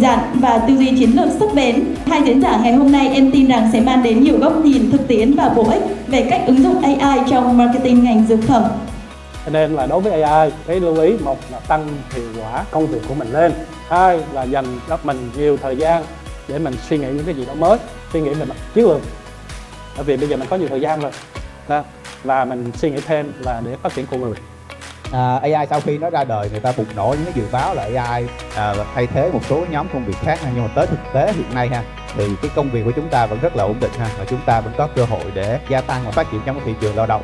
dày dặn và tư duy chiến lược sắc bén. Hai diễn giả ngày hôm nay em tin rằng sẽ mang đến nhiều góc nhìn thực tiễn và bổ ích về cách ứng dụng AI trong marketing ngành dược phẩm. Cho nên là đối với AI, cái lưu ý một là tăng hiệu quả công việc của mình lên, hai là dành cho mình nhiều thời gian để mình suy nghĩ những cái gì đó mới, suy nghĩ về mặt chiến lược. Bởi vì bây giờ mình có nhiều thời gian rồi và mình suy nghĩ thêm là để phát triển con người. AI sau khi nó ra đời, người ta bùng nổ những cái dự báo là AI thay thế một số nhóm công việc khác, nhưng mà tới thực tế hiện nay thì cái công việc của chúng ta vẫn rất là ổn định và chúng ta vẫn có cơ hội để gia tăng và phát triển trong cái thị trường lao động.